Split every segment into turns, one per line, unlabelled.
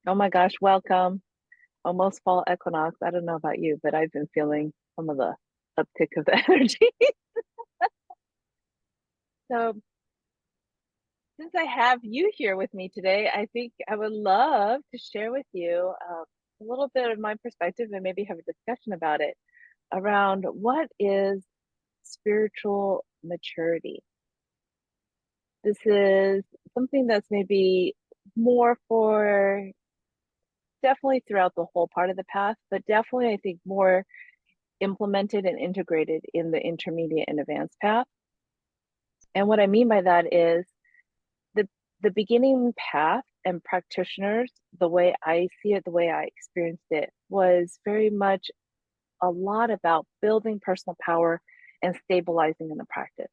Oh my gosh, welcome. Almost fall equinox. I don't know about you, but I've been feeling some of the uptick of the energy. So, since I have you here with me today, I think I would love to share with you a little bit of my perspective and maybe have a discussion about it around what is spiritual maturity. This is something that's maybe more for definitely throughout the whole part of the path, but definitely I think more implemented and integrated in the intermediate and advanced path. And what I mean by that is the the beginning path and practitioners, the way I see it, the way I experienced it, was very much a lot about building personal power and stabilizing in the practice.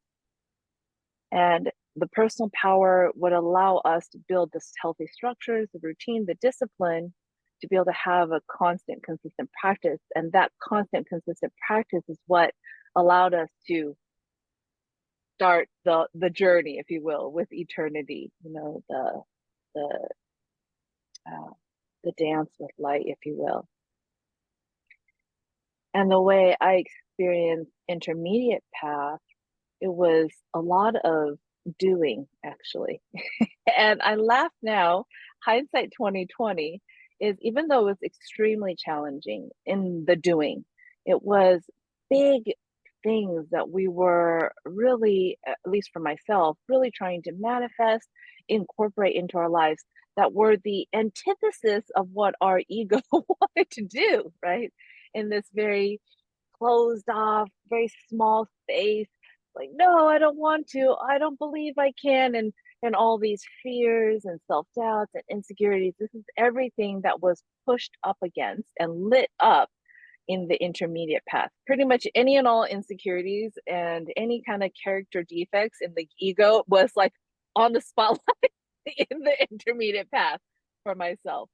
And the personal power would allow us to build this healthy structures, the routine, the discipline to be able to have a constant, consistent practice. And that constant, consistent practice is what allowed us to start the journey, if you will, with eternity. The uh, the dance with light, if you will. And the way I experienced intermediate path, it was a lot of doing actually. And I laugh now, hindsight 2020 is even though it was extremely challenging in the doing, it was big things that we were really, at least for myself, really trying to manifest, incorporate into our lives that were the antithesis of what our ego wanted to do, right? In this very closed off, very small space. Like, no, I don't want to. I don't believe I can. And all these fears and self-doubts and insecurities. This is everything that was pushed up against and lit up in the intermediate path. Pretty much any and all insecurities and any kind of character defects in the ego was like on the spotlight in the intermediate path for myself.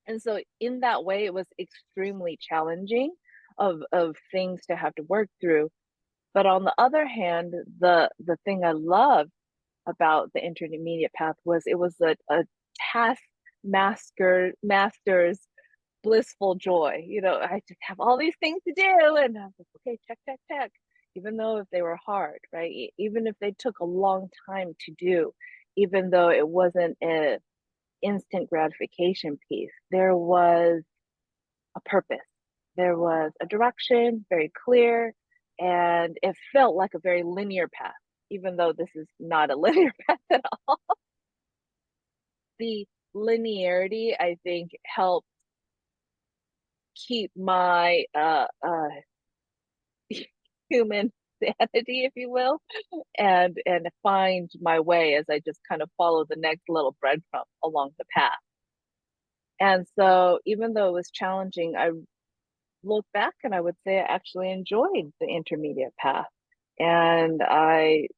And so in that way, it was extremely challenging of things to have to work through. But on the other hand, the thing I loved about the intermediate path was it was a task master's blissful joy. I just have all these things to do, and I was like, okay, check, check, check. Even though if they were hard, right? Even if they took a long time to do, even though it wasn't a instant gratification piece, there was a purpose. There was a direction, very clear, and it felt like a very linear path, even though this is not a linear path at all. The linearity, I think, helped keep my human sanity, if you will, and find my way as I just kind of follow the next little breadcrumb along the path. And so, even though it was challenging, I look back and I would say I actually enjoyed the intermediate path. And I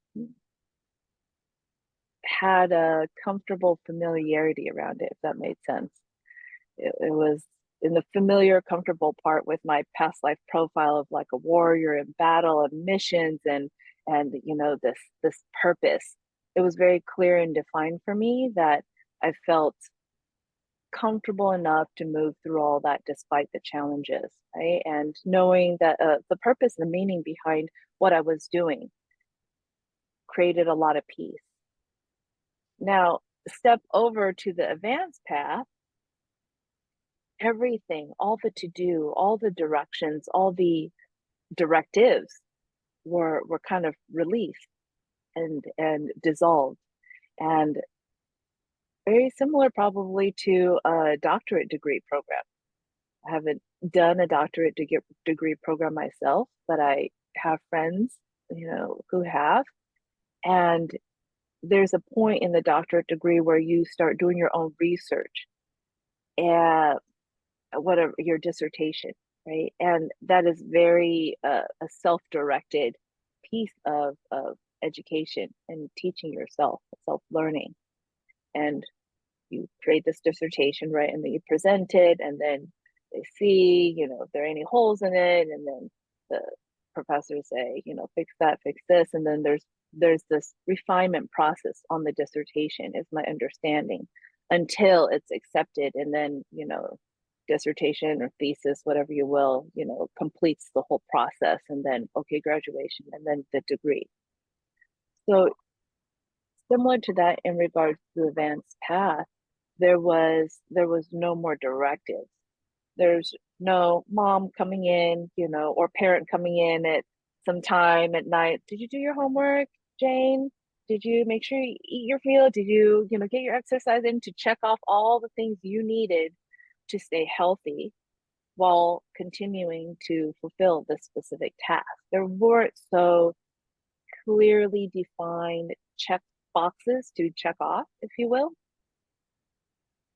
had a comfortable familiarity around it, if that made sense. It was in the familiar, comfortable part with my past life profile of like a warrior in battle and missions and this purpose. It was very clear and defined for me that I felt comfortable enough to move through all that despite the challenges, right? And knowing that the purpose and the meaning behind what I was doing created a lot of peace. Now, step over to the advanced path, everything, all the to do, all the directions, all the directives were kind of released and dissolved. And very similar probably to a doctorate degree program. I haven't done a degree program myself, but I have friends, who have. And there's a point in the doctorate degree where you start doing your own research and whatever your dissertation, right? And that is very a self-directed piece of education and teaching yourself, self-learning. And you create this dissertation, right? And then you present it, and then they see, if there are any holes in it, and then the professors say, fix that, fix this, and then there's this refinement process on the dissertation, is my understanding. until it's accepted, and then, dissertation or thesis, whatever you will, completes the whole process, and then, okay, graduation, and then the degree. So similar to that in regards to the advanced path, there was no more directives. There's no mom coming in, or parent coming in at some time at night. Did you do your homework, Jane? Did you make sure you eat your meal? Did you, get your exercise in to check off all the things you needed to stay healthy while continuing to fulfill this specific task? There weren't so clearly defined check boxes to check off, if you will.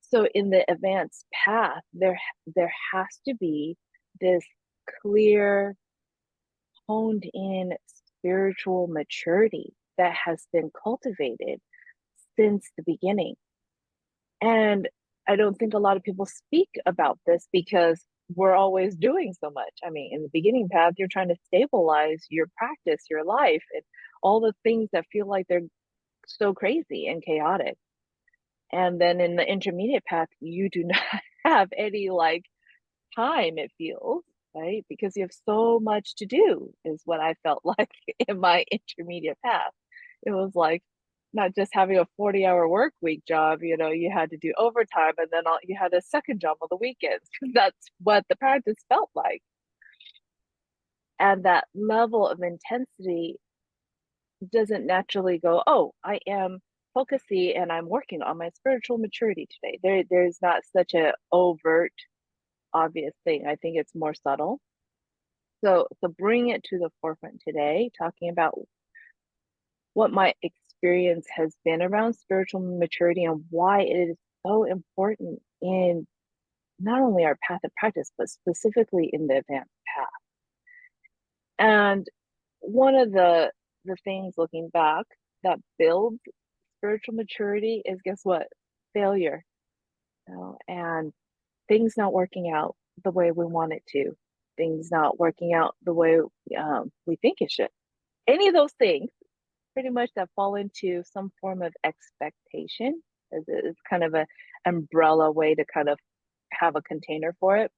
So in the advanced path, there has to be this clear, honed in spiritual maturity that has been cultivated since the beginning. And I don't think a lot of people speak about this because we're always doing so much. I mean, in the beginning path, you're trying to stabilize your practice, your life, and all the things that feel like they're so crazy and chaotic. And then in the intermediate path, you do not have any like time, it feels, right? Because you have so much to do, is what I felt like in my intermediate path. It was like not just having a 40-hour work week job, you had to do overtime, and then you had a second job on the weekends. That's what the practice felt like. And that level of intensity doesn't naturally go, oh, I am focusy and I'm working on my spiritual maturity today. There's not such a overt, obvious thing. I think it's more subtle. So bring it to the forefront today, talking about what my experience has been around spiritual maturity and why it is so important in not only our path of practice, but specifically in the advanced path. And one of the things looking back that builds spiritual maturity is, guess what? Failure, and things not working out the way we want it to, things not working out the way we think it should. Any of those things, pretty much, that fall into some form of expectation, is kind of an umbrella way to kind of have a container for it.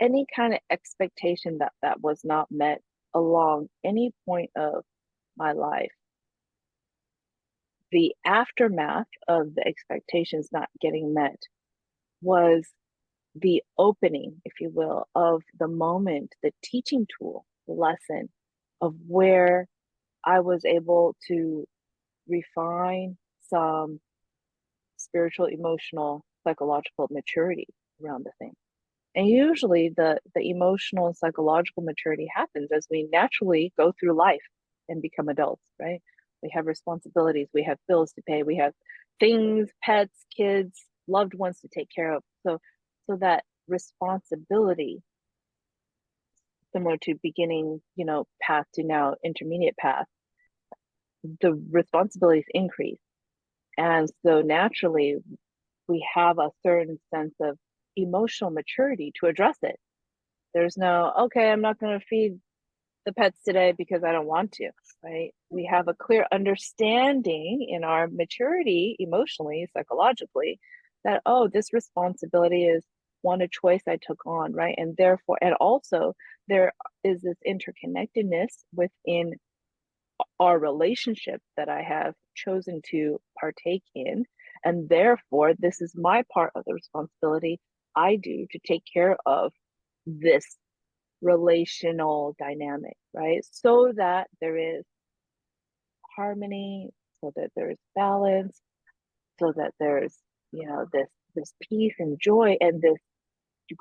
Any kind of expectation that was not met along any point of my life, the aftermath of the expectations not getting met was the opening, if you will, of the moment, the teaching tool, the lesson of where I was able to refine some spiritual, emotional, psychological maturity around the thing. And usually the emotional and psychological maturity happens as we naturally go through life and become adults, right? We have responsibilities, we have bills to pay, we have things, pets, kids, loved ones to take care of. So that responsibility, similar to beginning, path to now intermediate path, the responsibilities increase. And so naturally we have a certain sense of emotional maturity to address it. There's no, okay, I'm not going to feed the pets today because I don't want to, right? We have a clear understanding in our maturity, emotionally, psychologically, that, oh, this responsibility is one, a choice I took on, right? And therefore, and also there is this interconnectedness within our relationship that I have chosen to partake in. And therefore, this is my part of the responsibility I do to take care of this relational dynamic, right? So that there is harmony, so that there's balance, so that there's, this peace and joy, and this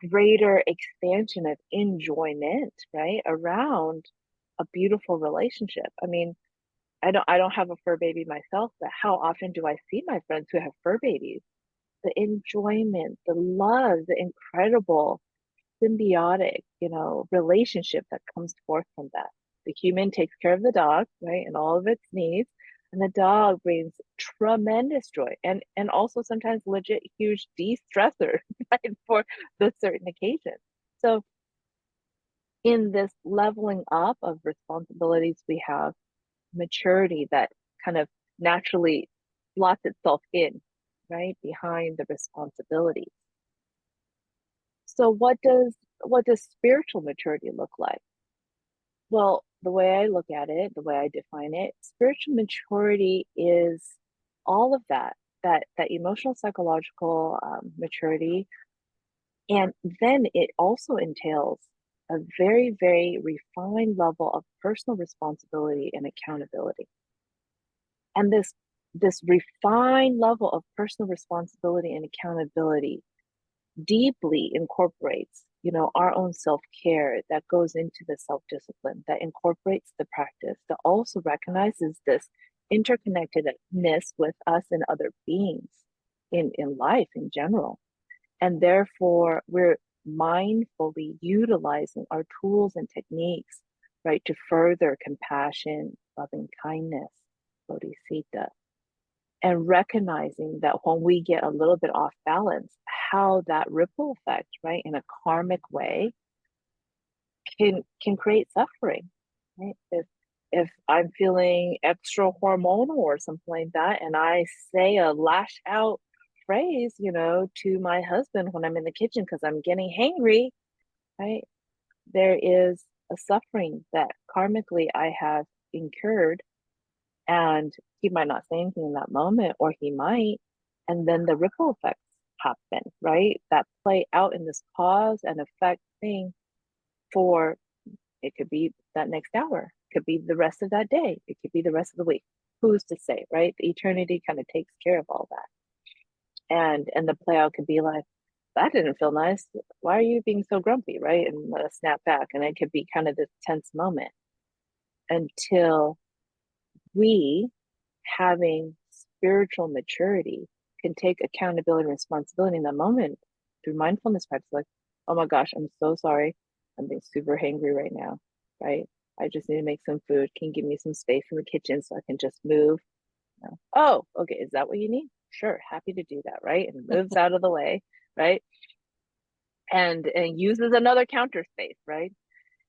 greater expansion of enjoyment, right, around a beautiful relationship. I mean, I don't have a fur baby myself, but how often do I see my friends who have fur babies? The enjoyment, the love, the incredible symbiotic, relationship that comes forth from that. The human takes care of the dog, right, and all of its needs, and the dog brings tremendous joy and also sometimes legit huge de-stressor, right, for the certain occasion. So in this leveling up of responsibilities, we have maturity that kind of naturally slots itself in, right, behind the responsibilities. So what does spiritual maturity look like? Well, the way I look at it, the way I define it, spiritual maturity is all of that emotional, psychological maturity, and then it also entails a very, very refined level of personal responsibility and accountability. And this refined level of personal responsibility and accountability deeply incorporates, our own self-care that goes into the self-discipline, that incorporates the practice, that also recognizes this interconnectedness with us and other beings in life in general. And therefore, we're mindfully utilizing our tools and techniques, right, to further compassion, loving kindness, bodhicitta, and recognizing that when we get a little bit off balance, how that ripple effect, right, in a karmic way, can create suffering, right? If I'm feeling extra hormonal or something like that, and I say a lash out phrase, to my husband when I'm in the kitchen because I'm getting hangry, right? There is a suffering that karmically I have incurred, and he might not say anything in that moment, or he might, and then the ripple effects happen, right? That play out in this cause and effect thing for, it could be that next hour, it could be the rest of that day, it could be the rest of the week. Who's to say, right? The eternity kind of takes care of all that. And the play out could be like, that didn't feel nice. Why are you being so grumpy, right? And let us snap back. And it could be kind of this tense moment until we, having spiritual maturity, can take accountability and responsibility in that moment through mindfulness practice. Like, oh my gosh, I'm so sorry. I'm being super hangry right now, right? I just need to make some food. Can you give me some space in the kitchen so I can just move? Oh, okay. Is that what you need? Sure, happy to do that, right? And moves out of the way, right? And uses another counter space, right?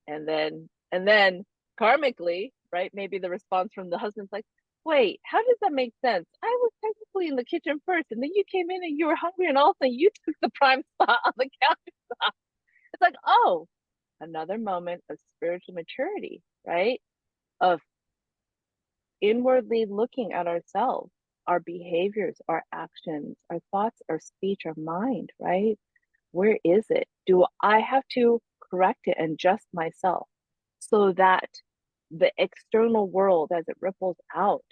And then karmically, right? Maybe the response from the husband's like, wait, how does that make sense? I was technically in the kitchen first, and then you came in and you were hungry, and all of a sudden you took the prime spot on the countertop. It's like, oh, another moment of spiritual maturity, right? Of inwardly looking at ourselves, our behaviors, our actions, our thoughts, our speech, our mind, right? Where is it? Do I have to correct it and adjust myself so that the external world, as it ripples out,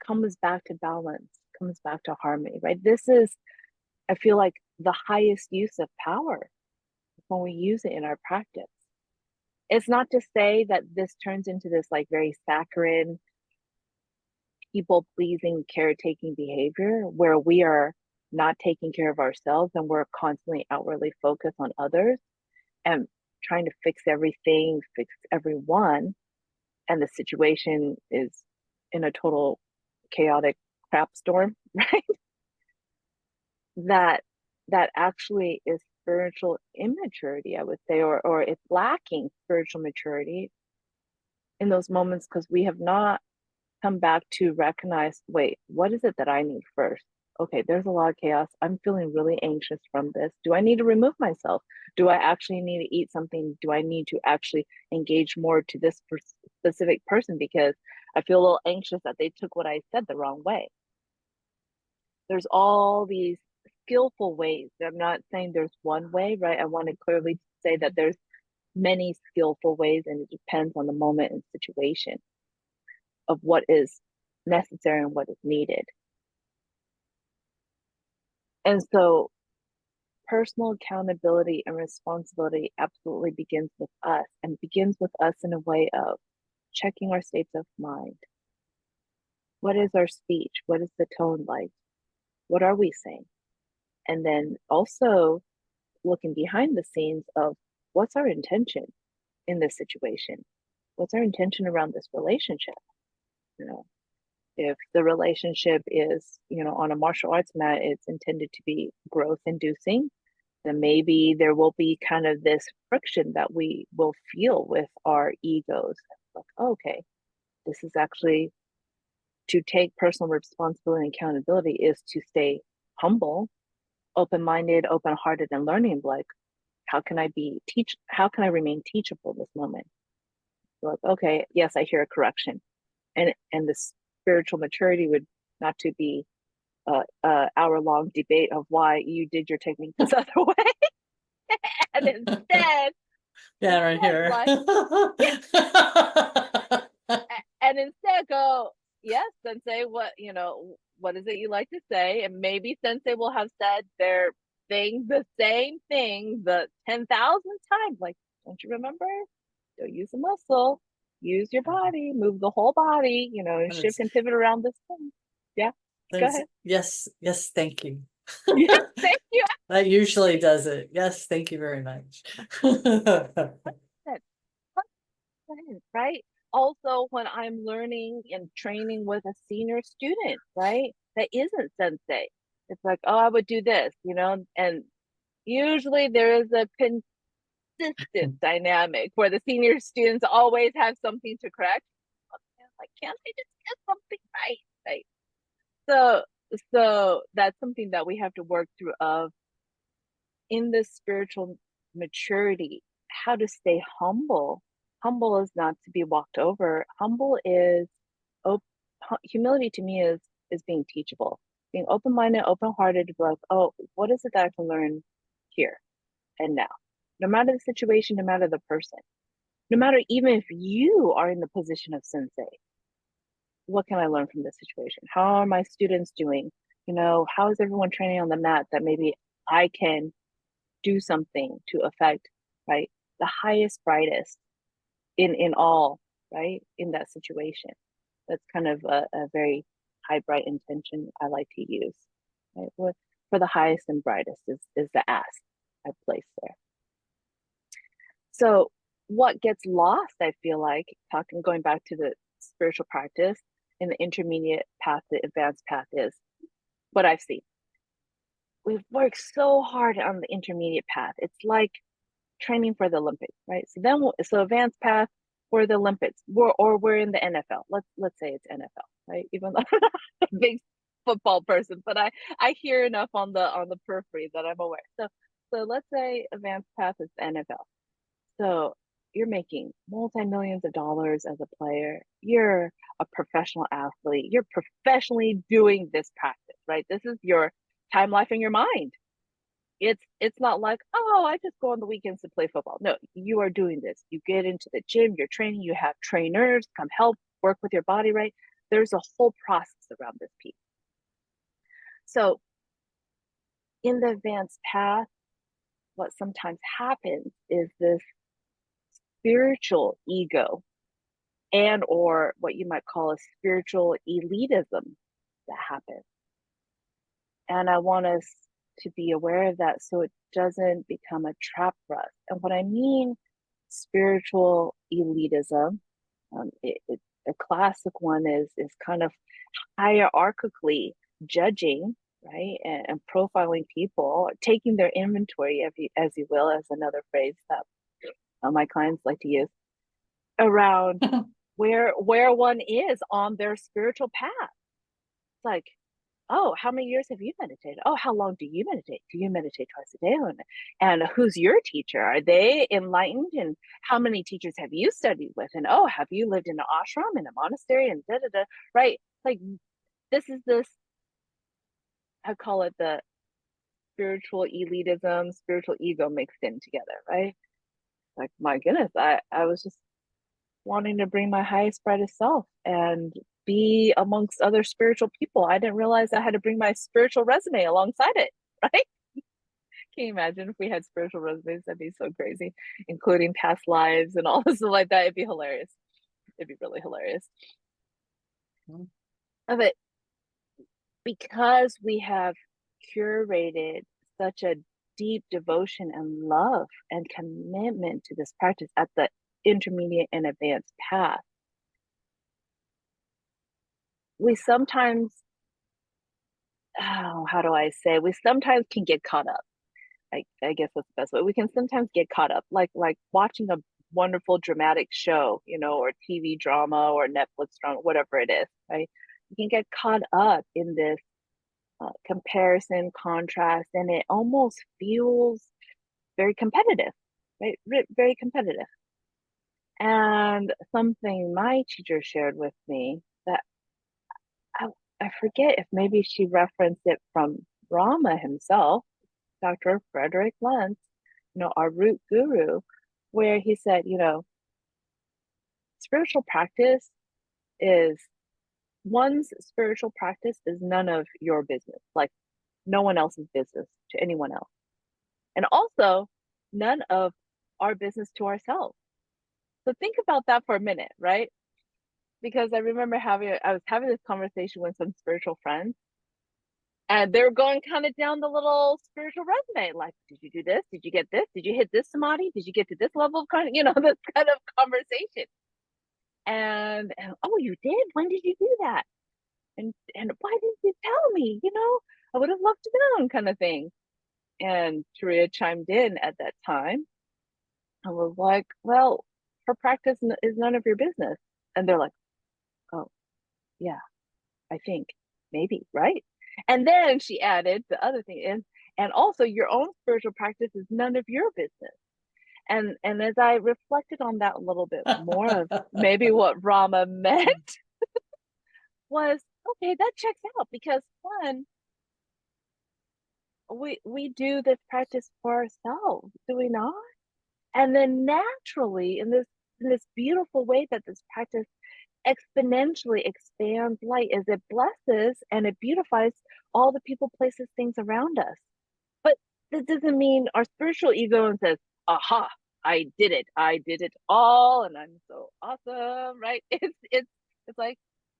comes back to balance, comes back to harmony, right? This is, I feel like, the highest use of power when we use it in our practice. It's not to say that this turns into this like very saccharine, people pleasing, caretaking behavior where we are not taking care of ourselves and we're constantly outwardly focused on others and trying to fix everything, fix everyone, and the situation is in a total chaotic crap storm, right? That that actually is spiritual immaturity, I would say, or it's lacking spiritual maturity in those moments because we have not come back to recognize, wait, what is it that I need first? Okay, there's a lot of chaos. I'm feeling really anxious from this. Do I need to remove myself? Do I actually need to eat something? Do I need to actually engage more to this specific person because I feel a little anxious that they took what I said the wrong way? There's all these skillful ways. I'm not saying there's one way, right? I want to clearly say that there's many skillful ways and it depends on the moment and situation of what is necessary and what is needed. And so personal accountability and responsibility absolutely begins with us and begins with us in a way of checking our states of mind. What is our speech? What is the tone like? What are we saying? And then also looking behind the scenes of what's our intention in this situation? What's our intention around this relationship? You know, if the relationship is, on a martial arts mat, it's intended to be growth inducing, then maybe there will be kind of this friction that we will feel with our egos. Like, oh, okay, this is actually to take personal responsibility and accountability is to stay humble, open-minded, open-hearted, and learning. Like, how can I remain teachable in this moment? Like, okay, yes, I hear a correction. And the spiritual maturity would not to be a hour-long debate of why you did your technique this other way. And
Yeah, right here.
like, yeah, and instead go, yes, sensei, what is it you like to say? And maybe sensei will have said their thing, the same thing, the 10,000 times. Like, don't you remember? Don't use the muscle, use your body, move the whole body, and
And
shift
it's
and pivot around this thing. Yeah, go
thanks.
ahead.
Yes, yes, thank you.
Yes, thank you.
That usually does it. Yes, thank you very much.
Right? Also, when I'm learning and training with a senior student, right, that isn't sensei, it's like, oh, I would do this, and usually there is a consistent dynamic where the senior students always have something to correct. Like, can't they just get something right? Right. So that's something that we have to work through of in this spiritual maturity, how to stay humble. Humble is not to be walked over. Humble is op- humility to me is being teachable, being open-minded, open-hearted to be like, oh, what is it that I can learn here and now? No matter the situation, no matter the person, no matter even if you are in the position of sensei, what can I learn from this situation? How are my students doing? How is everyone training on the mat that maybe I can do something to affect, right, the highest, brightest in all, right, in that situation. That's kind of a very high, bright intention I like to use, right? For the highest and brightest is the ask I place there. So what gets lost, I feel like, going back to the spiritual practice in the intermediate path, the advanced path, is what I've seen. We've worked so hard on the intermediate path. It's like training for the Olympics, right? So advanced path for the Olympics, we're in the NFL. Let's say it's NFL, right? Even though I'm not a big football person, but I hear enough on the periphery that I'm aware. So let's say advanced path is the NFL. So you're making multi-millions of dollars as a player. You're a professional athlete. You're professionally doing this practice, right? This is your time, life, and your mind. It's not like, oh, I just go on the weekends to play football. No, you are doing this. You get into the gym, you're training, you have trainers come help work with your body, right? There's a whole process around this piece. So in the advanced path, what sometimes happens is this spiritual ego and or what you might call a spiritual elitism that happens. And I want us to be aware of that so it doesn't become a trap for us. And what I mean, spiritual elitism, a classic one is kind of hierarchically judging, right, and profiling people, taking their inventory, as you will, as another phrase that my clients like to use around where one is on their spiritual path. It's like, oh, how many years have you meditated? Oh, how long do you meditate? Do you meditate twice a day? And who's your teacher? Are they enlightened? And how many teachers have you studied with? And oh, have you lived in an ashram, in a monastery, and da da da? Right? Like, this, I call it the spiritual elitism, spiritual ego mixed in together, right? Like, my goodness, I was just wanting to bring my highest, brightest self and be amongst other spiritual people. I didn't realize I had to bring my spiritual resume alongside it, right? Can you imagine if we had spiritual resumes? That'd be so crazy, including past lives and all this stuff like that. It'd be hilarious. It'd be really hilarious. But because we have curated such a deep devotion and love and commitment to this practice at the intermediate and advanced path, we sometimes, oh, how do I say, we sometimes can get caught up. I guess that's the best way. We can sometimes get caught up, like watching a wonderful dramatic show, or TV drama or Netflix drama, whatever it is, right? can get caught up in this comparison, contrast, and it almost feels very competitive, right? Very competitive. And something my teacher shared with me that I, I forget if maybe she referenced it from Rama himself, Dr. Frederick Lentz, our root guru, where he said, spiritual practice is one's spiritual practice is none of your business, like no one else's business to anyone else. And also, none of our business to ourselves. So think about that for a minute, right? Because I remember I was having this conversation with some spiritual friends, and they were going kind of down the little spiritual resume. Like, did you do this? Did you get this? Did you hit this samadhi? Did you get to this level of this kind of conversation? And oh, you did? When did you do that? And why didn't you tell me? I would have loved to know, kind of thing. And Sharia chimed in at that time. I was like, well, her practice is none of your business. And they're like, oh, yeah, I think maybe, right? And then she added the other thing is, and also your own spiritual practice is none of your business. And as I reflected on that a little bit more of maybe what Rama meant was, okay, that checks out because one, we do this practice for ourselves, do we not? And then naturally in this beautiful way that this practice exponentially expands light as it blesses and it beautifies all the people, places, things around us. But that doesn't mean our spiritual ego and says, aha, I did it all, and I'm so awesome, right? It's like,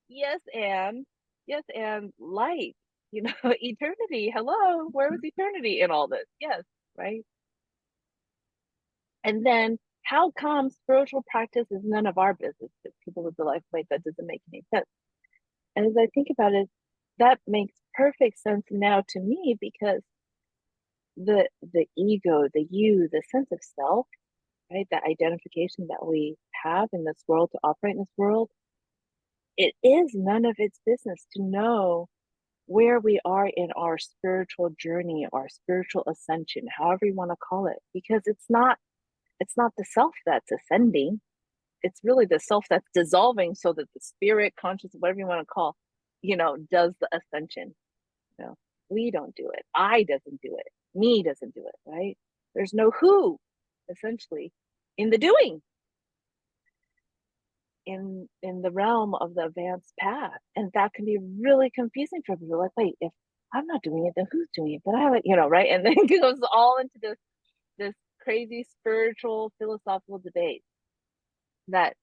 yes, and light, eternity. Hello, where was eternity in all this? Yes, right. And then how come spiritual practice is none of our business? Because people would be like, wait, that doesn't make any sense. And as I think about it, that makes perfect sense now to me because the ego, the you, the sense of self, right, that identification that we have in this world to operate in this world, it is none of its business to know where we are in our spiritual journey, our spiritual ascension, however you want to call it, because it's not the self that's ascending. It's really the self that's dissolving so that the spirit, conscious, whatever you want to call, does the ascension. You know, we don't do it. I doesn't do it. Me doesn't do it, right? There's no who, essentially, in the doing, in the realm of the advanced path. And that can be really confusing for people. Like, wait, if I'm not doing it, then who's doing it? But I haven't, right? And then it goes all into this crazy spiritual philosophical debate that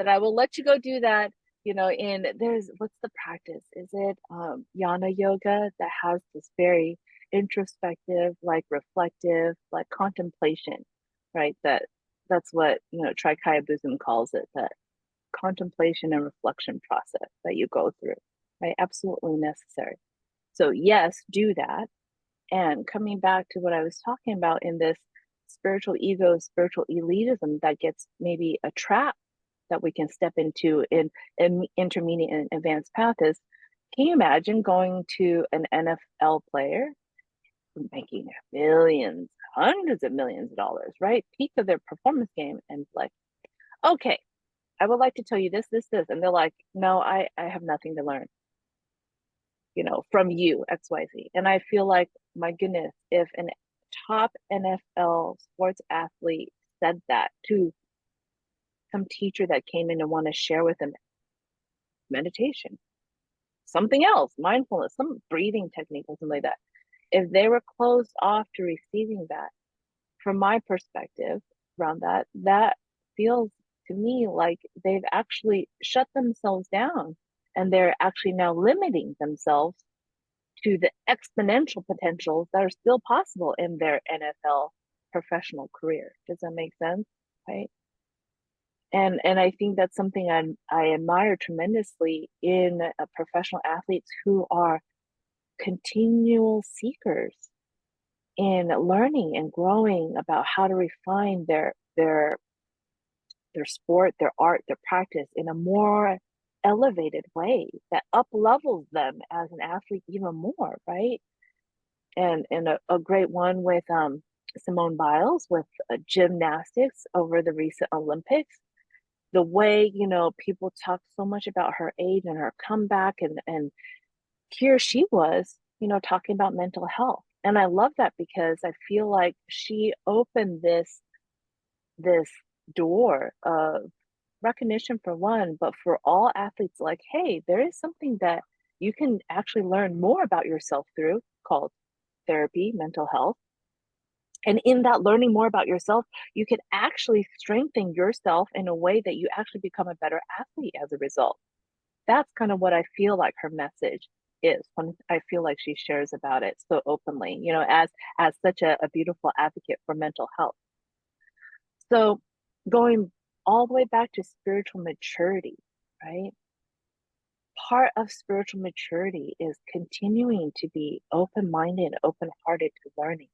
I will let you go do that. In there's what's the practice? Is it yana yoga that has this very introspective, like reflective, like contemplation, right? That's what Trikaya Buddhism calls it, that contemplation and reflection process that you go through, right? Absolutely necessary. So yes, do that. And coming back to what I was talking about in this spiritual ego, spiritual elitism that gets maybe a trap that we can step into in intermediate and advanced path is, can you imagine going to an NFL player making millions, hundreds of millions of dollars, right? Peak of their performance game and like, okay, I would like to tell you this. And they're like, no, I have nothing to learn, from you, XYZ. And I feel like, my goodness, if an top NFL sports athlete said that to some teacher that came in and want to share with them meditation, something else, mindfulness, some breathing technique or something like that, if they were closed off to receiving that, from my perspective around that feels to me like they've actually shut themselves down and they're actually now limiting themselves to the exponential potentials that are still possible in their NFL professional career. Does that make sense? Right. And I think that's something I admire tremendously in professional athletes who are continual seekers in learning and growing about how to refine their sport, their art, their practice in a more elevated way that up levels them as an athlete even more, right? And a great one with Simone Biles with gymnastics over the recent Olympics. The way, people talk so much about her age and her comeback, and here she was, talking about mental health. And I love that because I feel like she opened this door of recognition for one, but for all athletes, like, hey, there is something that you can actually learn more about yourself through called therapy, mental health. And in that learning more about yourself, you can actually strengthen yourself in a way that you actually become a better athlete as a result. That's kind of what I feel like her message is when I feel like she shares about it so openly, as such a beautiful advocate for mental health. So going all the way back to spiritual maturity, right? Part of spiritual maturity is continuing to be open-minded, open-hearted to learning,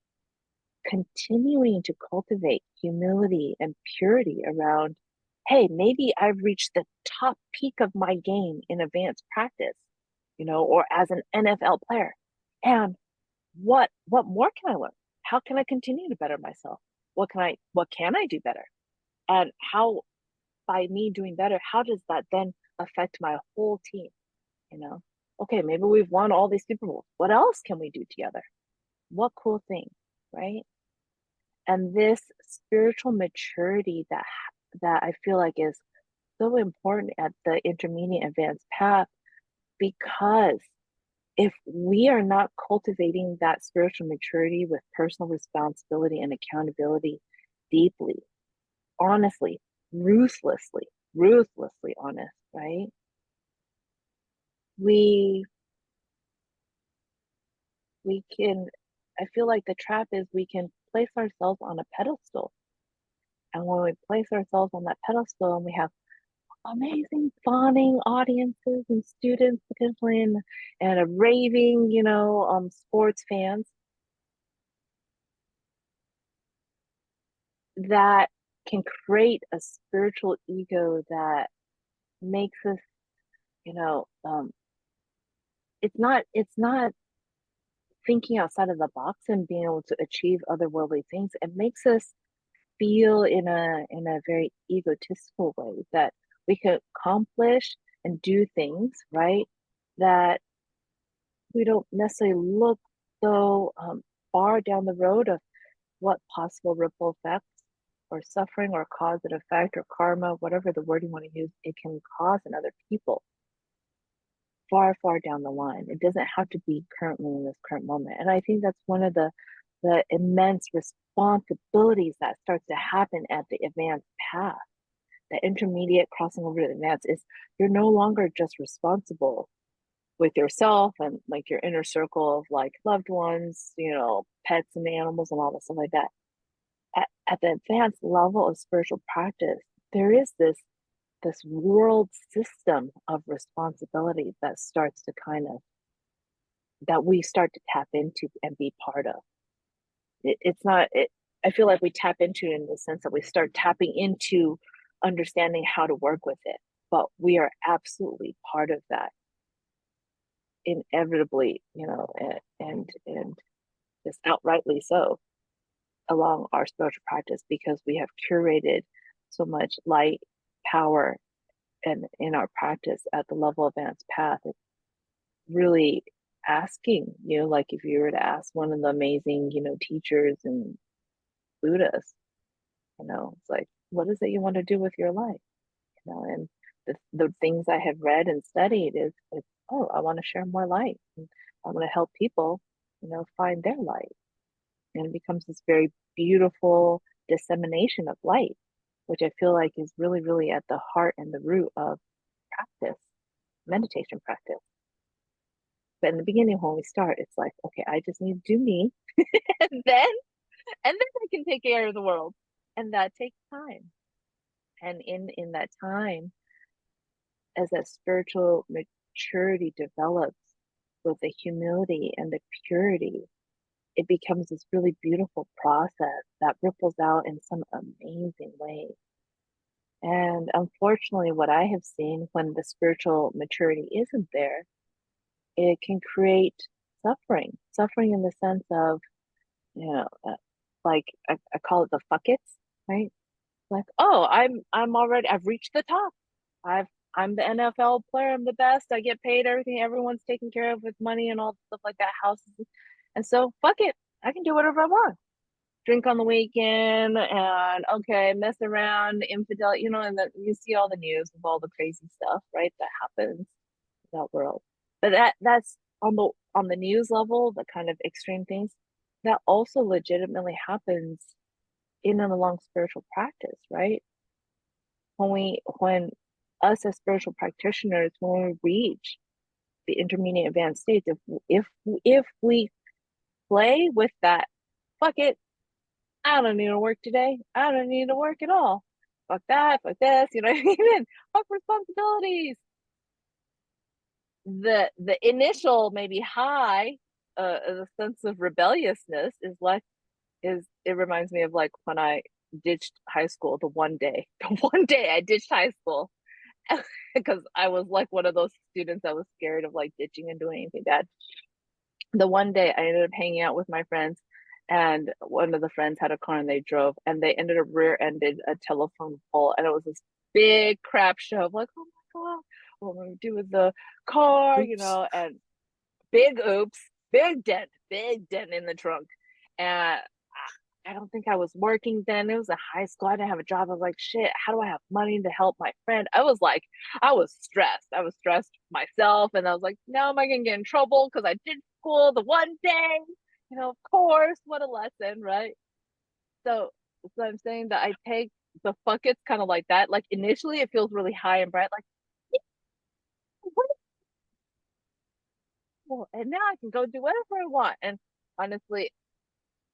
continuing to cultivate humility and purity around, hey, maybe I've reached the top peak of my game in advanced practice, or as an NFL player. And what more can I learn? How can I continue to better myself? What can I do better? And how, by me doing better, how does that then affect my whole team? You know, okay, maybe we've won all these Super Bowls. What else can we do together? What cool thing, right? And this spiritual maturity that I feel like is so important at the intermediate advanced path, because if we are not cultivating that spiritual maturity with personal responsibility and accountability deeply, honestly, ruthlessly honest, right? We we can I feel like the trap is we can place ourselves on a pedestal. And when we place ourselves on that pedestal and we have amazing fawning audiences and students potentially and a raving, sports fans, that can create a spiritual ego that makes us, you know, um, it's not thinking outside of the box and being able to achieve otherworldly things. It makes us feel in a very egotistical way that we could accomplish and do things, right? That we don't necessarily look so far down the road of what possible ripple effects or suffering or cause and effect or karma, whatever the word you want to use, it can cause in other people far down the line. It doesn't have to be currently in this current moment. And I think that's one of the immense responsibilities that starts to happen at the advanced path. The intermediate crossing over to the advanced is you're no longer just responsible with yourself and like your inner circle of like loved ones, pets and animals and all that stuff like that. At the advanced level of spiritual practice, there is this world system of responsibility that starts to that we start to tap into and be part of. It's not it, I feel like we tap into it in the sense that we start tapping into understanding how to work with it, but we are absolutely part of that inevitably, and just outrightly so along our spiritual practice because we have curated so much light, power, and in our practice at the level of advanced path. It's really asking, like if you were to ask one of the amazing, teachers and Buddhists, it's like, what is it you want to do with your life? And the things I have read and studied is, oh, I want to share more light. And I want to help people, find their light. And it becomes this very beautiful dissemination of light, which I feel like is really, really at the heart and the root of practice, meditation practice. But in the beginning, when we start, it's like, okay, I just need to do me, and then I can take care of the world, and that takes time. And in that time, as that spiritual maturity develops with the humility and the purity, it becomes this really beautiful process that ripples out in some amazing ways. And unfortunately, what I have seen when the spiritual maturity isn't there, it can create suffering in the sense of, you know, like I call it the fuck it's, right? Like, oh, I've reached the top. I've, I'm the NFL player. I'm the best. I get paid everything. Everyone's taken care of with money and all stuff like that, houses. And so, fuck it. I can do whatever I want. Drink on the weekend and okay, mess around, infidel, and then you see all the news of all the crazy stuff, right? That happens in that world. But that's on the news level, the kind of extreme things that also legitimately happens in and along spiritual practice, right? When us as spiritual practitioners, when we reach the intermediate advanced states, if if we play with that, fuck it, I don't need to work today. I don't need to work at all. Fuck that, fuck this, you know what I mean? Fuck responsibilities. The initial maybe high, the sense of rebelliousness is like is it reminds me of like when I ditched high school the one day. The one day I ditched high school because I was like one of those students that was scared of like ditching and doing anything bad. The one day I ended up hanging out with my friends, and one of the friends had a car and they drove, and they ended up rear-ended a telephone pole, and it was this big crap show of like, oh my god, what am I gonna do with the car,
Oops.
and big oops, big dent in the trunk. And I don't think I was working then. It was a high school. I didn't have a job. I was like, shit, how do I have money to help my friend? I was like, I was stressed. I was stressed myself. And I was like, now am I going to get in trouble because I did school the one day? Of course, what a lesson, right? So, so I'm saying that I take the buckets kind of like that. Like initially, it feels really high and bright, like, yeah, what is cool? And now I can go do whatever I want. And honestly,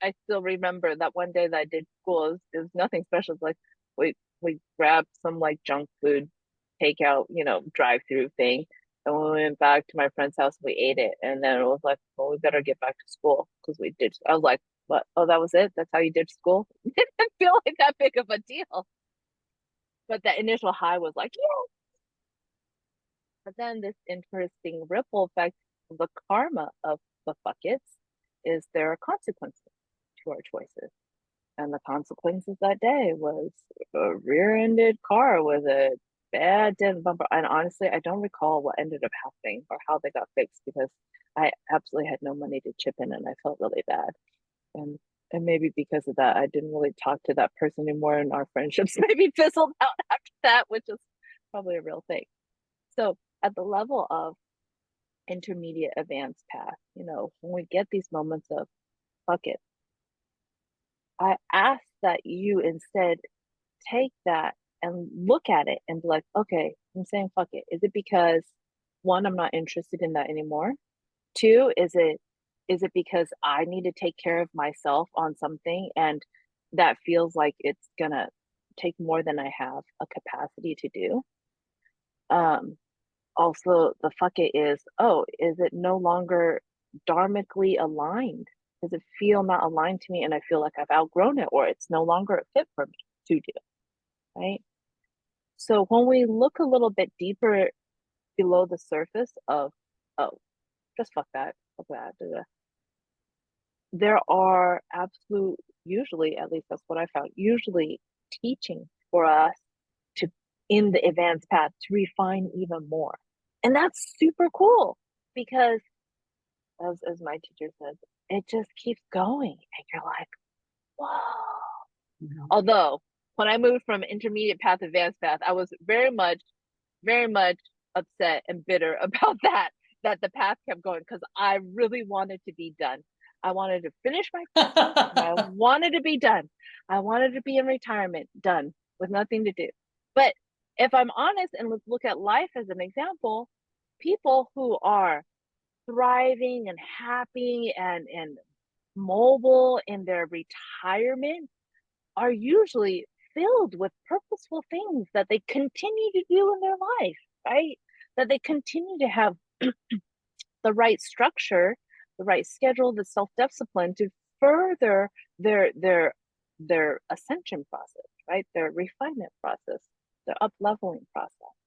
I still remember that one day that I did school. It was nothing special. It's like we grabbed some like junk food takeout, drive through thing. And when we went back to my friend's house, we ate it. And then it was like, well, we better get back to school because we did. I was like, what? Oh, that was it? That's how you did school? It didn't feel like that big of a deal. But that initial high was like, yeah. But then this interesting ripple effect of the karma of the buckets is there are consequences to our choices. And the consequences that day was a rear-ended car with a bad dent bumper. And honestly, I don't recall what ended up happening or how they got fixed because I absolutely had no money to chip in and I felt really bad. And and maybe because of that, I didn't really talk to that person anymore and our friendships maybe fizzled out after that, which is probably a real thing. So at the level of intermediate advanced path, when we get these moments of fuck it, I ask that you instead take that and look at it and be like, okay, I'm saying fuck it. Is it because one, I'm not interested in that anymore? Two, is it because I need to take care of myself on something and that feels like it's gonna take more than I have a capacity to do? Um, Also the fuck it is, oh, is it no longer dharmically aligned? Does it feel not aligned to me and I feel like I've outgrown it or it's no longer a fit for me to do, right? So when we look a little bit deeper below the surface of, oh, just fuck that, fuck that, da, da, there are usually, at least that's what I found, usually teaching for us to, in the advanced path, to refine even more. And that's super cool because, as my teacher says, it just keeps going. And you're like, whoa.
Mhm.
Although, when I moved from intermediate path to advanced path, I was very much upset and bitter about that the path kept going because I really wanted to be done. I wanted to finish my courses and I wanted to be done. I wanted to be in retirement, done with nothing to do. But if I'm honest and let's look at life as an example, people who are thriving and happy and mobile in their retirement are usually filled with purposeful things that they continue to do in their life, right? That they continue to have the right structure, the right schedule, the self-discipline to further their their ascension process, right? Their refinement process, the up leveling process.